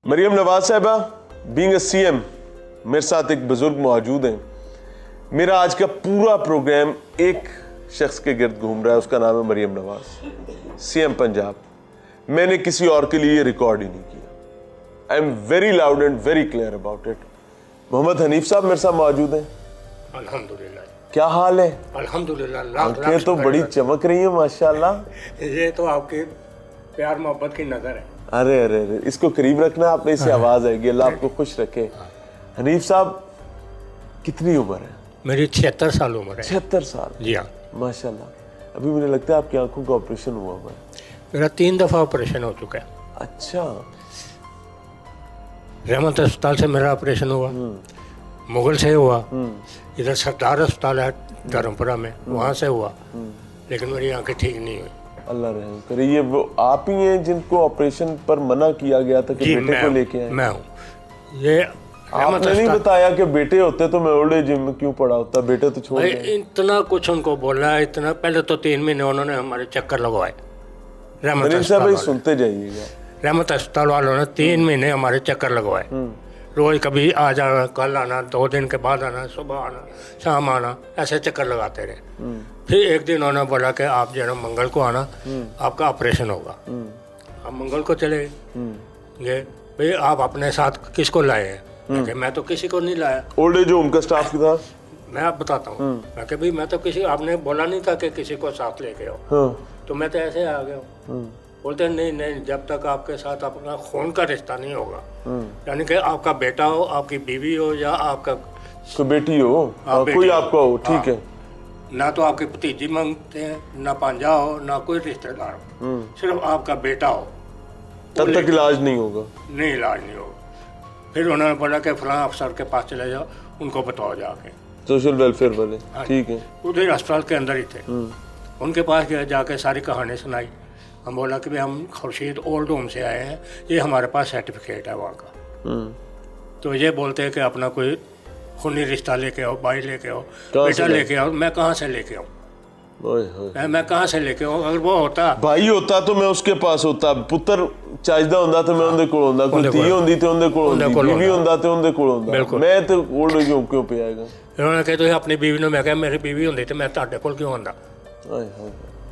मरियम नवाज साहिबा being a CM, मेरे साथ एक बुजुर्ग मौजूद हैं। मेरा आज का पूरा प्रोग्राम एक शख्स के गिर्द घूम रहा है, उसका नाम है मरियम नवाज, सीएम पंजाब। मैंने किसी और के लिए रिकॉर्ड ही नहीं किया। I am very loud and very clear about it. Mohammad Hanif साहब मेरे साथ मौजूद हैं। अल्हम्दुलिल्लाह। क्या हाल है? अल्हम्दुलिल्लाह। आंखें तो बड़ी चमक रही है माशाल्लाह। ये तो आपके प्यार मोहब्बत की नजर है। अरे अरे अरे, इसको करीब रखना आपने, इससे आवाज आएगी। अल्लाह आपको खुश रखे। हनीफ साहब कितनी उम्र है? मेरी 76 साल उम्र है। 76 साल? जी हाँ। माशाल्लाह। अभी मुझे लगता है आपकी आंखों का ऑपरेशन हुआ है। मेरा 3 दफा ऑपरेशन हो चुका है। अच्छा। रहमत अस्पताल से मेरा ऑपरेशन हुआ, मुगल से हुआ, इधर सरदार अस्पताल है धर्मपुरा में, वहाँ से हुआ, लेकिन मेरी आंखें ठीक नहीं हुई। अल्लाह रहम करे। ये वो आप ही हैं जिनको ऑपरेशन पर मना किया गया था कि बेटे को लेके आए? मैं हूँ। ये आपने नहीं बताया कि बेटे होते तो मैं ओल्ड एज में क्यों पड़ा होता, बेटे तो छोड़ गए। इतना कुछ उनको बोला, इतना पहले तो 3 महीने उन्होंने हमारे चक्कर लगवाए। रहमत सुनते जाइएगा। रहमत अस्पताल वालों ने 3 महीने हमारे चक्कर लगवाए। रोज कभी आ जाना, कल आना, 2 दिन के बाद आना, सुबह आना, शाम आना, ऐसे चक्कर लगाते रहे। फिर एक दिन उन्होंने बोला कि आप जो है मंगल को आना, आपका ऑपरेशन होगा। हम मंगल को चले गए। भाई आप अपने साथ किसको लाए हैं? मैं तो किसी को नहीं लाया। ओल्ड एज होम का स्टाफ था। मैं आप बताता हूँ। मैं कि भाई मैं तो किसी, आपने बोला नहीं था कि किसी को साथ लेके आओ। तो मैं तो ऐसे आ गया हूँ। बोलते नहीं नहीं, जब तक आपके साथ अपना खून का रिश्ता नहीं होगा, यानी कि आपका बेटा हो, आपकी बीवी हो, या आपका कोई बेटी हो, कोई आपका हो, ठीक है, ना तो आपकी भतीजी मांगते हैं, ना पांजा हो, ना कोई रिश्तेदार हो, सिर्फ आपका बेटा हो, तब तक इलाज नहीं होगा। नहीं, इलाज नहीं होगा। फिर उन्होंने बोला कि फलां अफसर के पास चले जाओ, उनको बताओ जाके, सोशल वेलफेयर वाले, ठीक है। उधर अस्पताल के अंदर ही थे। उनके पास गए, जाके सारी कहानी सुनाई। हम बोला कि भाई हम खुर्शीद ओल्ड होम से आए हैं, ये हमारे पास सर्टिफिकेट है वहाँ का। तो ये बोलते हैं कि अपना कोई खूनी रिश्ता लेके आओ, भाई लेके आओ, बेटा लेके आओ। मैं कहाँ से लेके आऊँ? मैं कहाँ से लेके आऊँ? अगर वो होता, भाई होता तो मैं उसके पास होता, पुत्र चाहता होंदा तो मैं उनके कोल होंदा, कोई धी होंदी तो उनके कोल होंदी, बीवी होंदा तो उनके कोल होंदा। मैं तो ओल्ड एज होम क्यों पे आएगा? उन्होंने कहा तो अपनी बीवी ने, मैं कहा मेरी बीवी होंदी तो मैं तुहाडे कोल क्यों आंदा।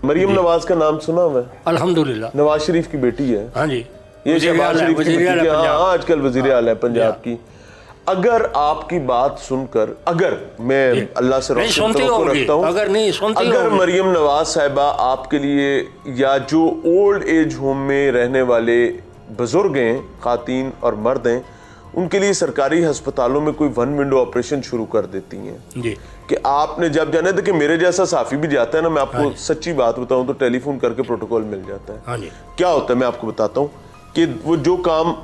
मरियम नवाज का नाम सुना हुआ है? अल्हम्दुलिल्लाह। नवाज शरीफ की बेटी है। हाँ जी, ये शहबाज शरीफ की बेटी है। हाँ, आजकल वजीर आला है पंजाब की। अगर आपकी बात सुनकर, अगर मैं अल्लाह से रखता हूँ, अगर मरियम नवाज साहिबा आपके लिए, या जो ओल्ड एज होम में रहने वाले बुजुर्ग हैं, खातीन और मर्द हैं, उनके लिए सरकारी अस्पतालों में कोई 1 विंडो ऑपरेशन शुरू कर देती हैं जी, कि आपने जब जाना है, कि मेरे जैसा साफी भी जाता है ना, मैं आपको सच्ची बात बताऊं तो टेलीफोन करके प्रोटोकॉल मिल जाता है। हाँ जी। क्या होता है मैं आपको बताता हूँ कि वो जो काम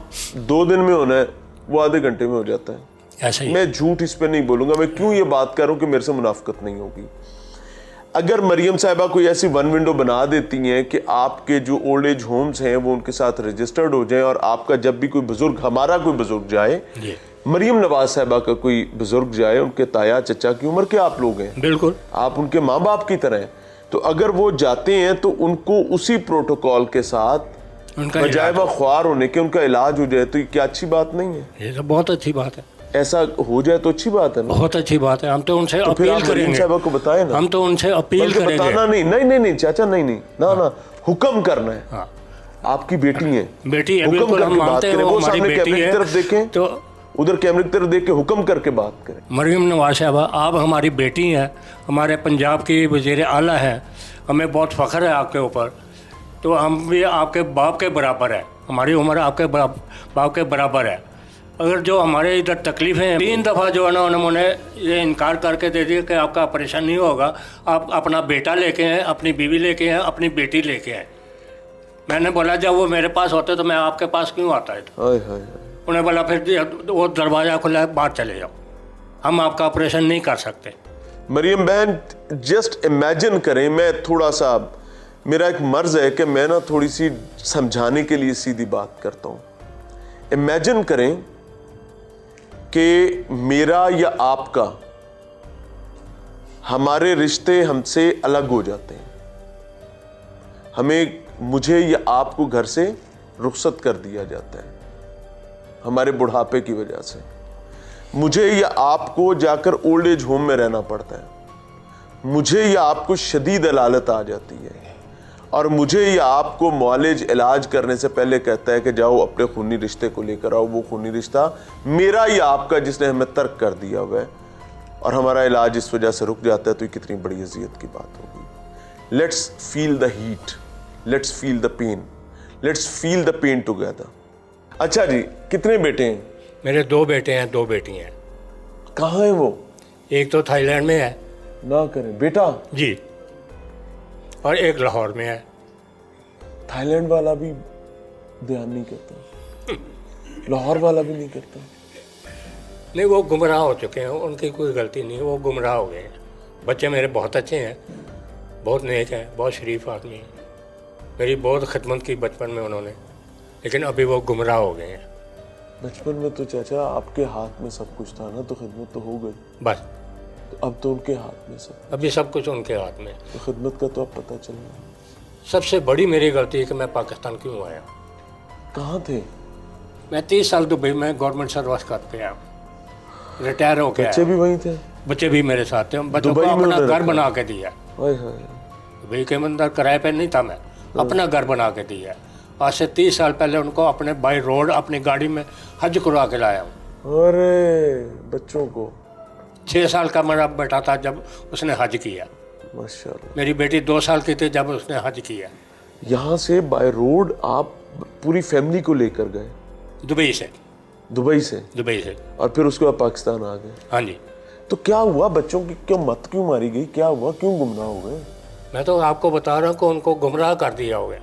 2 दिन में होना है वो आधे घंटे में हो जाता है। ऐसा ही। मैं झूठ इस पर नहीं बोलूंगा। मैं क्यों ये बात कर रहा हूँ कि मेरे से मुनाफिकत नहीं होगी। अगर मरियम साहिबा कोई ऐसी 1 विंडो बना देती हैं कि आपके जो ओल्ड एज होम्स हैं वो उनके साथ रजिस्टर्ड हो जाएं, और आपका जब भी कोई बुजुर्ग, हमारा कोई बुजुर्ग जाए, मरियम नवाज साहिबा का कोई बुजुर्ग जाए, उनके ताया चचा की उम्र के आप लोग हैं, बिल्कुल आप उनके माँ बाप की तरह हैं, तो अगर वो जाते हैं तो उनको उसी प्रोटोकॉल के साथ बजाय ख्वार होने के उनका इलाज हो जाए, तो ये क्या अच्छी बात नहीं है? ये तो बहुत अच्छी बात है। ऐसा हो जाए तो अच्छी बात है ना? बहुत अच्छी बात है। हम तो उनसे अपील करेंगे। साहिबा को बताएं ना। हम तो उनसे अपील करेंगे। बताना नहीं, नहीं नहीं नहीं चाचा, नहीं नहीं ना ना, हुक्म करना है। हाँ। आपकी बेटी है, बेटी है, बिल्कुल हम मानते हैं वो हमारी बेटी है। कैमरे की तरफ देखें, तो उधर कैमरे की तरफ देख के हुक्म करके बात करें। मरियम नवाज साहिबा, आप हमारी बेटी हैं, हमारे पंजाब की वज़ीर आला है, हमें बहुत फ़ख्र है आपके ऊपर। तो हम भी आपके बाप के बराबर है, हमारी उम्र आपके बाप के बराबर है। अगर जो हमारे इधर तकलीफ़ें हैं, 3 दफ़ा जो है ना उन्होंने ये इनकार करके दे दिया कि आपका ऑपरेशन नहीं होगा, आप अपना बेटा लेके आए, अपनी बीवी लेके आए, अपनी बेटी लेके आए। मैंने बोला जब वो मेरे पास होते तो मैं आपके पास क्यों आता है? उन्हें बोला फिर वो दरवाज़ा खुला है, बाहर चले जाओ, हम आपका ऑपरेशन नहीं कर सकते। मरियम बहन, जस्ट इमेजिन करें, मैं थोड़ा सा, मेरा एक मर्ज है कि मैं ना थोड़ी सी समझाने के लिए सीधी बात करता हूँ। इमेजिन करें कि मेरा या आपका, हमारे रिश्ते हमसे अलग हो जाते हैं, मुझे या आपको घर से रुखसत कर दिया जाता है, हमारे बुढ़ापे की वजह से, मुझे या आपको जाकर ओल्ड एज होम में रहना पड़ता है, मुझे या आपको शदीद अलालत आ जाती है, और मुझे या आपको मुआलिज इलाज करने से पहले कहता है कि जाओ अपने खूनी रिश्ते को लेकर आओ, वो खूनी रिश्ता मेरा या आपका जिसने हमें तर्क कर दिया हुआ है, और हमारा इलाज इस वजह से रुक जाता है, तो ये कितनी बड़ी अजियत की बात होगी। Let's feel the heat, let's feel the pain, let's feel the pain together. अच्छा जी, कितने बेटे हैं? मेरे 2 बेटे हैं, 2 बेटी हैं। कहाँ है वो? एक तो थाईलैंड में है ना करें बेटा। जी, और एक लाहौर में है। थाईलैंड वाला भी ध्यान नहीं करता, लाहौर वाला भी नहीं करता। नहीं, वो गुमराह हो चुके हैं, उनकी कोई गलती नहीं, वो गुमराह हो गए हैं। बच्चे मेरे बहुत अच्छे हैं, बहुत नेक हैं, बहुत शरीफ आदमी हैं, मेरी बहुत खिदमत की बचपन में उन्होंने, लेकिन अभी वो गुमराह हो गए हैं। बचपन में तो चाचा आपके हाथ में सब कुछ था ना, तो खिदमत तो हो गई, बस तो अब तो उनके हाथ में सब, अभी सब कुछ उनके हाथ में। तो खिदमत का तो अब पता चल रहा है। सबसे बड़ी मेरी गलती है कि मैं पाकिस्तान क्यों आया। कहाँ थे? मैं 30 साल दुबई में गवर्नमेंट सर्विस करते आया, रिटायर हो गया। बच्चे भी वहीं थे? बच्चे भी मेरे साथ थे, बच्चों को दुबई में अपना उन्हें घर रखा? बना के दिया। हाय हाय। दुबई के अंदर किराए पे नहीं था मैं, अपना घर बना के दिया। आज से 30 साल पहले उनको अपने बाई रोड अपनी गाड़ी में हज करवा के लाया हूँ। अरे बच्चों को 6 साल का मेरा बेटा था जब उसने हज किया, माशाल्लाह। मेरी बेटी 2 साल की थी जब उसने हज किया। यहाँ से बाय रोड आप पूरी फैमिली को लेकर गए दुबई से, दुबई से, दुबई से। और फिर उसके बाद पाकिस्तान आ गए? हाँ जी। तो क्या हुआ? बच्चों की क्यों मत क्यों मारी गई? क्या हुआ? क्यों गुमराह हो गए? मैं तो आपको बता रहा हूँ कि उनको गुमराह कर दिया होगा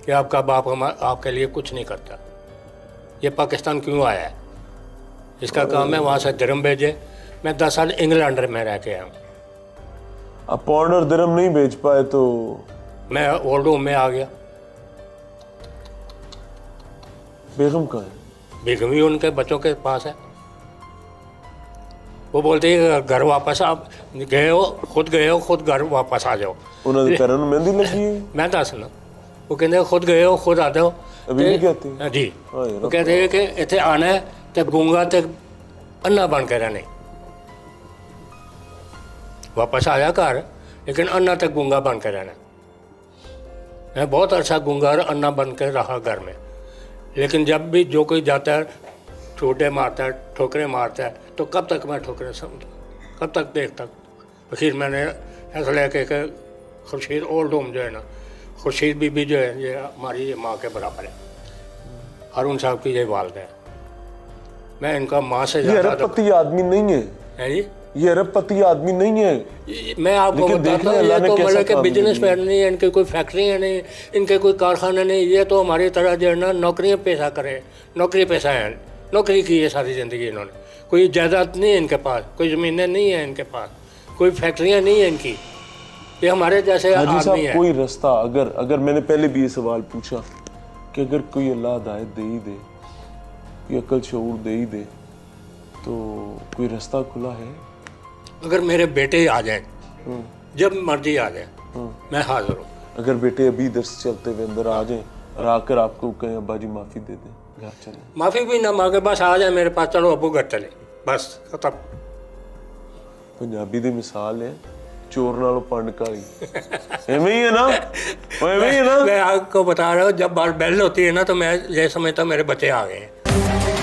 कि आपका बाप आपके लिए कुछ नहीं करता, ये पाकिस्तान क्यों आया है, इसका काम है वहाँ से दिरहम भेजे। मैं 10 साल इंग्लैंड में रह के आया हूँ, अब पौंड और दिरहम नहीं भेज पाए तो मैं ओल्ड होम में आ गया। बेगम कहाँ है? बेगम ही उनके बच्चों के पास है। वो बोलते हैं घर वापस आप गए हो, खुद घर वापस आ जाओ। उन्होंने करन मेहंदी लगी है? मैं दस ना, वो कहते खुद गए हो खुद आते हो। अभी भी कहती है? जी, हाय वो कहते हैं कि इतने आना है तो गूंगा तो अन्ना बन के रहने, वापस आया घर लेकिन अन्ना तक गूंगा बन के रहना। मैं बहुत अच्छा गूंगा और अन्ना बन के रहा घर में, लेकिन जब भी जो कोई जाता है छोटे मारता है, ठोकरें मारता है, तो कब तक मैं ठोकरें समझ, कब तक देखता। फिर मैंने फैसला किया कि खुर्शीद ओल्ड होम जो है ना, खुर्शीद बीबी जो है ये हमारी ये माँ के बराबर है, हारून साहब की ये वालदा है। मैं इनका माँ से ये ज़्यादा अरबपति आदमी नहीं है, है जी। ये अरबपति आदमी नहीं है। मैं आपको लेकिन देख बताता रहे हूँ, अल्लाह ये ने तो कैसा मतलब कि काम बिजनेस किया। मैन नहीं है, इनके कोई फैक्ट्रियाँ नहीं, इनके कोई कारखाने नहीं, ये तो हमारी तरह जो है ना नौकरियाँ पेशा करे, नौकरी पेशा है, नौकरी की है सारी ज़िंदगी इन्होंने। कोई जायदाद नहीं है इनके पास, कोई ज़मीनें नहीं है इनके पास, कोई फैक्ट्रियाँ नहीं है इनकी। ये हमारे जैसे हाजी आदमी साहब, है। कोई रास्ता अगर मैंने पहले भी ये सवाल पूछा कि अगर कोई अल्लाह हिदायत दे ही दे, कोई अकल शऊर दे ही दे, तो कोई रास्ता खुला है? अगर मेरे बेटे आ जाएं, जब मर्जी आ जाए, मैं हाजिर हूँ। अगर बेटे अभी इधर से चलते हुए अंदर आ जाएं और आकर आपको कहें अब्बा जी माफ़ी दे दें, घर चले? माफ़ी भी ना मांगे, बस आ जाए मेरे पास, चलो अबू घर चले, बस खत्म। पंजाबी दी मिसाल है चोर नालों पंड कारी, एवं ही है ना? वो एवं ही है ना? मैं आपको बता रहा हूँ, जब बार बेल होती है ना तो मैं ये समझता मेरे बच्चे आ गए हैं।